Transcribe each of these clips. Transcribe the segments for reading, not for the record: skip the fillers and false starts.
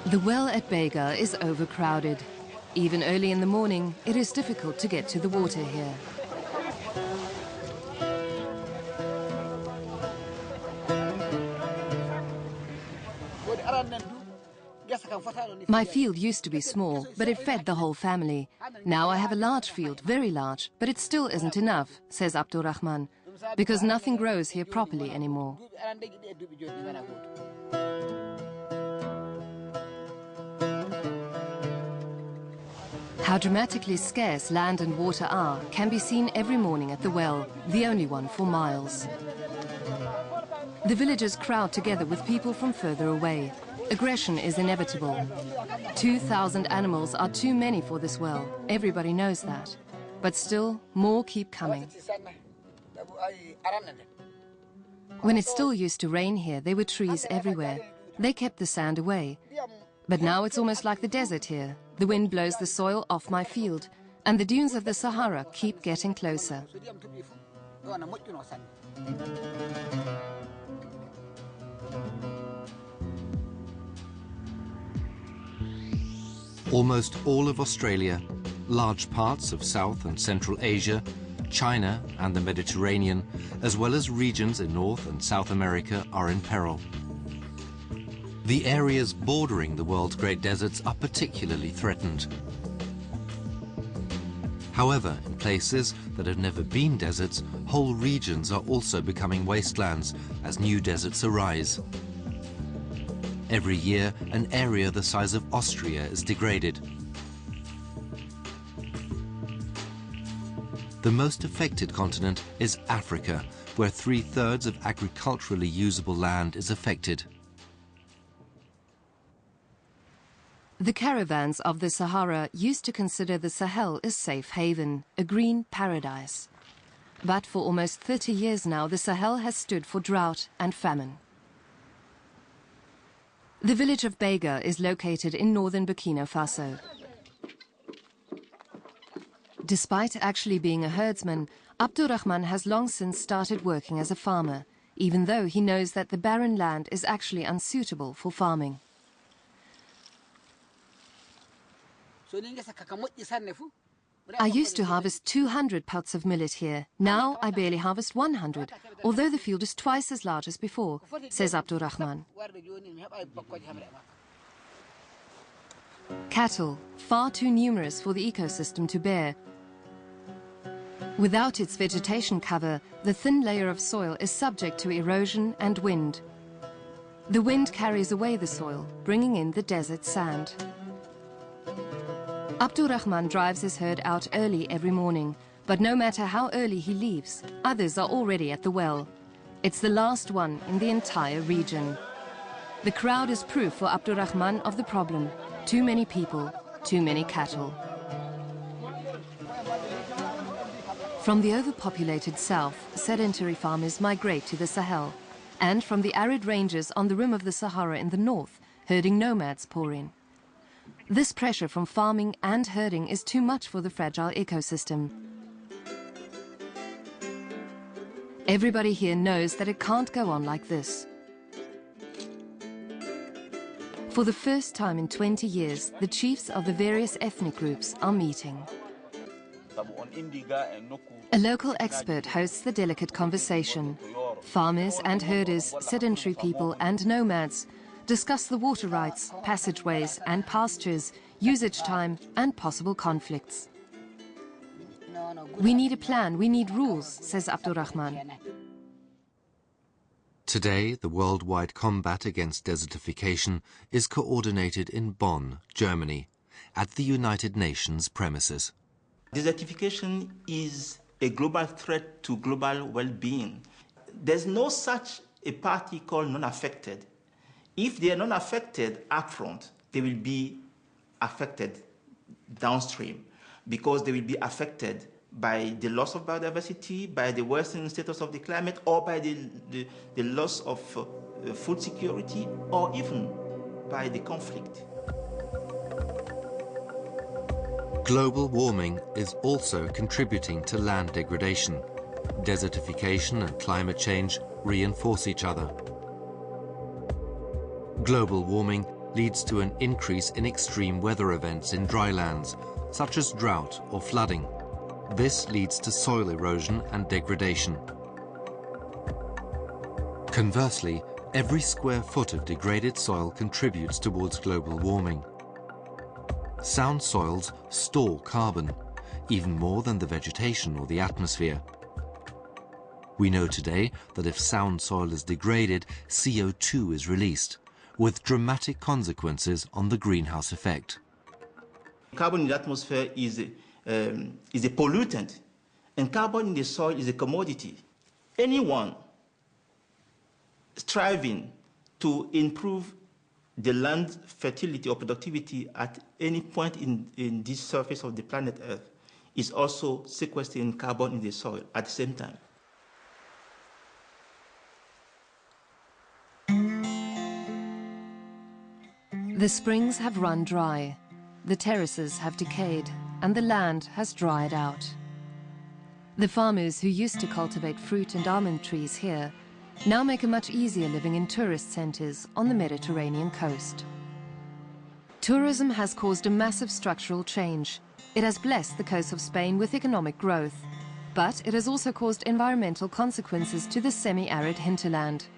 The well at Beiga is overcrowded. Even early in the morning, it is difficult to get to the water here. My field used to be small, but it fed the whole family. Now I have a large field, very large, but it still isn't enough, says Abdurrahman, because nothing grows here properly anymore. How dramatically scarce land and water are can be seen every morning at the well, the only one for miles. The villagers crowd together with people from further away. Aggression is inevitable. 2,000 animals are too many for this well. Everybody knows that. But still, more keep coming. When it still used to rain here, there were trees everywhere. They kept the sand away. But now it's almost like the desert here. The wind blows the soil off my field, and the dunes of the Sahara keep getting closer. Almost all of Australia, large parts of South and Central Asia, China and the Mediterranean, as well as regions in North and South America are in peril. The areas bordering the world's great deserts are particularly threatened. However, in places that have never been deserts, whole regions are also becoming wastelands as new deserts arise. Every year, an area the size of Austria is degraded. The most affected continent is Africa, where 3/3 of agriculturally usable land is affected. The caravans of the Sahara used to consider the Sahel a safe haven, a green paradise. But for almost 30 years now, the Sahel has stood for drought and famine. The village of Beiga is located in northern Burkina Faso. Despite actually being a herdsman, Abdurrahman has long since started working as a farmer, even though he knows that the barren land is actually unsuitable for farming. I used to harvest 200 pots of millet here. Now I barely harvest 100, although the field is twice as large as before, says Abdurrahman. Cattle, far too numerous for the ecosystem to bear. Without its vegetation cover, the thin layer of soil is subject to erosion and wind. The wind carries away the soil, bringing in the desert sand. Abdurrahman drives his herd out early every morning, but no matter how early he leaves, others are already at the well. It's the last one in the entire region. The crowd is proof for Abdurrahman of the problem. Too many people, too many cattle. From the overpopulated south, sedentary farmers migrate to the Sahel, and from the arid ranges on the rim of the Sahara in the north, herding nomads pour in. This pressure from farming and herding is too much for the fragile ecosystem. Everybody here knows that it can't go on like this. For the first time in 20 years, the chiefs of the various ethnic groups are meeting. A local expert hosts the delicate conversation. Farmers and herders, sedentary people and nomads discuss the water rights, passageways and pastures, usage time and possible conflicts. We need a plan, we need rules, says Abdurrahman. Today, the worldwide combat against desertification is coordinated in Bonn, Germany, at the United Nations premises. Desertification is a global threat to global well-being. There's no such a party called non-affected. If they are non-affected upfront, they will be affected downstream because they will be affected by the loss of biodiversity, by the worsening status of the climate, or by the loss of food security, or even by the conflict. Global warming is also contributing to land degradation. Desertification and climate change reinforce each other. Global warming leads to an increase in extreme weather events in drylands, such as drought or flooding. This leads to soil erosion and degradation. Conversely, every square foot of degraded soil contributes towards global warming. Sound soils store carbon, even more than the vegetation or the atmosphere. We know today that if sound soil is degraded, CO2 is released, with dramatic consequences on the greenhouse effect. Carbon in the atmosphere is a pollutant, and carbon in the soil is a commodity. Anyone striving to improve the land fertility or productivity at any point in this surface of the planet Earth is also sequestering carbon in the soil at the same time. The springs have run dry, the terraces have decayed, and the land has dried out. The farmers who used to cultivate fruit and almond trees here now make a much easier living in tourist centres on the Mediterranean coast. Tourism has caused a massive structural change. It has blessed the coast of Spain with economic growth, but it has also caused environmental consequences to the semi-arid hinterland.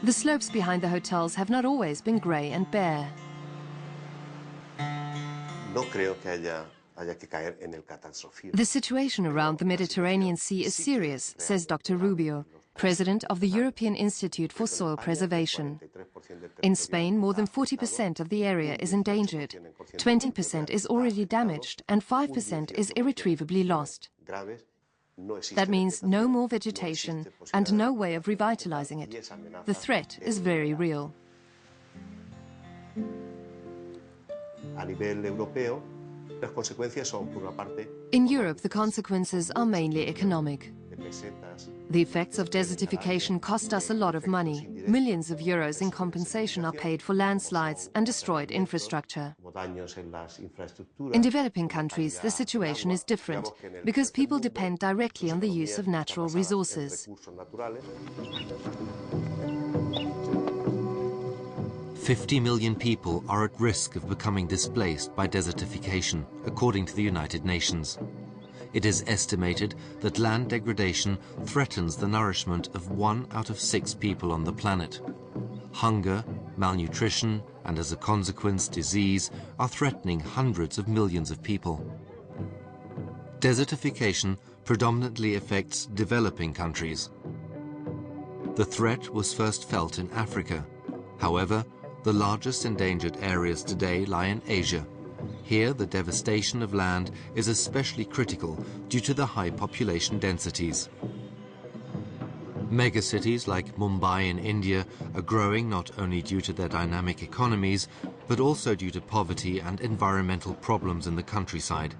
The slopes behind the hotels have not always been grey and bare. The situation around the Mediterranean Sea is serious, says Dr. Rubio, president of the European Institute for Soil Preservation. In Spain, more than 40% of the area is endangered, 20% is already damaged, and 5% is irretrievably lost. That means no more vegetation and no way of revitalizing it. The threat is very real. In Europe, the consequences are mainly economic. The effects of desertification cost us a lot of money. Millions of euros in compensation are paid for landslides and destroyed infrastructure. In developing countries, the situation is different because people depend directly on the use of natural resources. 50 million people are at risk of becoming displaced by desertification, according to the United Nations. It is estimated that land degradation threatens the nourishment of 1 out of 6 people on the planet. Hunger, malnutrition, and as a consequence, disease are threatening hundreds of millions of people. Desertification predominantly affects developing countries. The threat was first felt in Africa. However, the largest endangered areas today lie in Asia. Here, the devastation of land is especially critical due to the high population densities. Megacities like Mumbai in India are growing not only due to their dynamic economies, but also due to poverty and environmental problems in the countryside.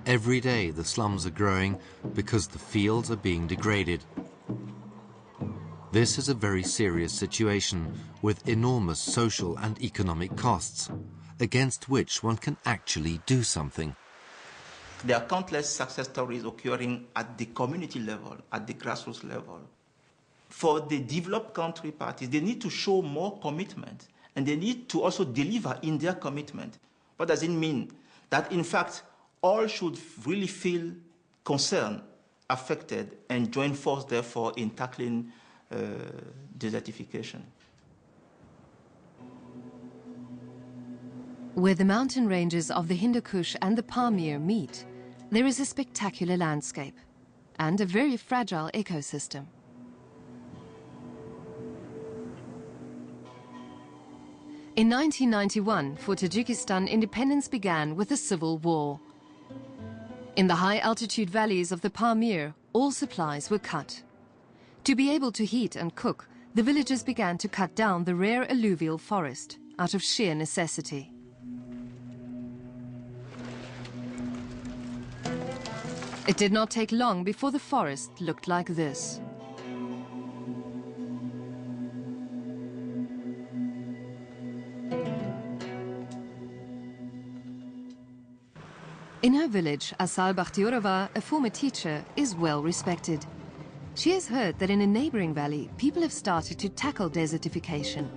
Every day, the slums are growing because the fields are being degraded. This is a very serious situation with enormous social and economic costs, against which one can actually do something. There are countless success stories occurring at the community level, at the grassroots level. For the developed country parties, they need to show more commitment, and they need to also deliver in their commitment. What does it mean? That, in fact, all should really feel concerned, affected, and join force, therefore, in tackling desertification. Where the mountain ranges of the Hindu Kush and the Pamir meet, there is a spectacular landscape and a very fragile ecosystem. In 1991, for Tajikistan, independence began with a civil war. In the high-altitude valleys of the Pamir, all supplies were cut. To be able to heat and cook, the villagers began to cut down the rare alluvial forest out of sheer necessity. It did not take long before the forest looked like this. In her village, Asal Bakhtiorova, a former teacher, is well respected. She has heard that in a neighboring valley, people have started to tackle desertification.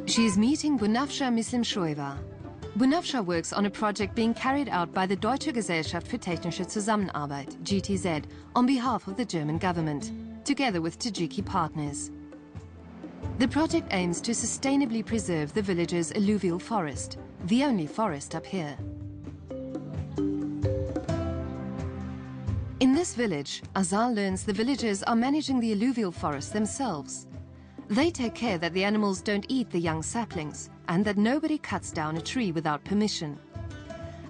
She is meeting Bunafsha Mislimshoeva. Bunafsha works on a project being carried out by the Deutsche Gesellschaft für Technische Zusammenarbeit, GTZ, on behalf of the German government, together with Tajiki partners. The project aims to sustainably preserve the village's alluvial forest, the only forest up here. In this village, Azal learns the villagers are managing the alluvial forest themselves. They take care that the animals don't eat the young saplings and that nobody cuts down a tree without permission.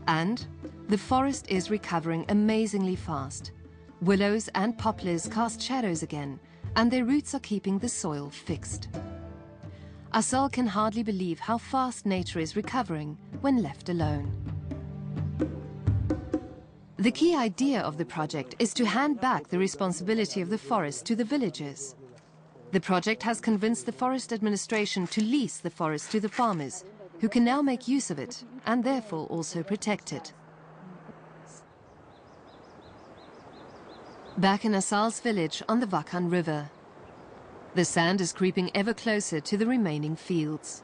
And the forest is recovering amazingly fast. Willows and poplars cast shadows again, and their roots are keeping the soil fixed. Azal can hardly believe how fast nature is recovering when left alone. The key idea of the project is to hand back the responsibility of the forest to the villagers. The project has convinced the forest administration to lease the forest to the farmers, who can now make use of it and therefore also protect it. Back in Azal's village on the Vakan River, the sand is creeping ever closer to the remaining fields.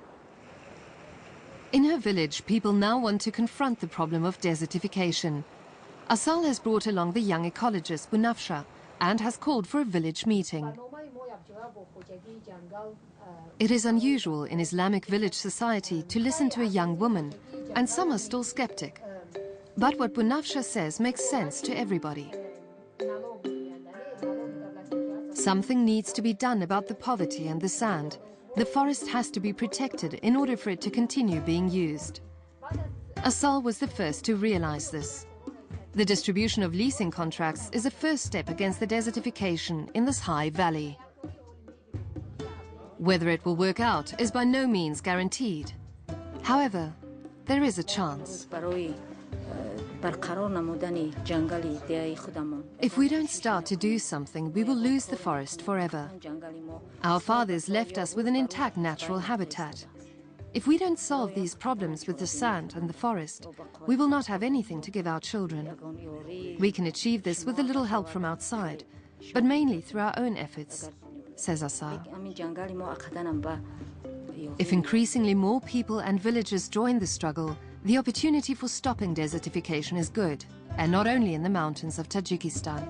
In her village, people now want to confront the problem of desertification. Azal has brought along the young ecologist Bunafsha and has called for a village meeting. It is unusual in Islamic village society to listen to a young woman, and some are still skeptic. But what Bunafsha says makes sense to everybody. Something needs to be done about the poverty and the sand. The forest has to be protected in order for it to continue being used. Azal was the first to realize this. The distribution of leasing contracts is a first step against the desertification in this high valley. Whether it will work out is by no means guaranteed. However, there is a chance. If we don't start to do something, we will lose the forest forever. Our fathers left us with an intact natural habitat. If we don't solve these problems with the sand and the forest, we will not have anything to give our children. We can achieve this with a little help from outside, but mainly through our own efforts, says Azal. If increasingly more people and villagers join the struggle, the opportunity for stopping desertification is good, and not only in the mountains of Tajikistan.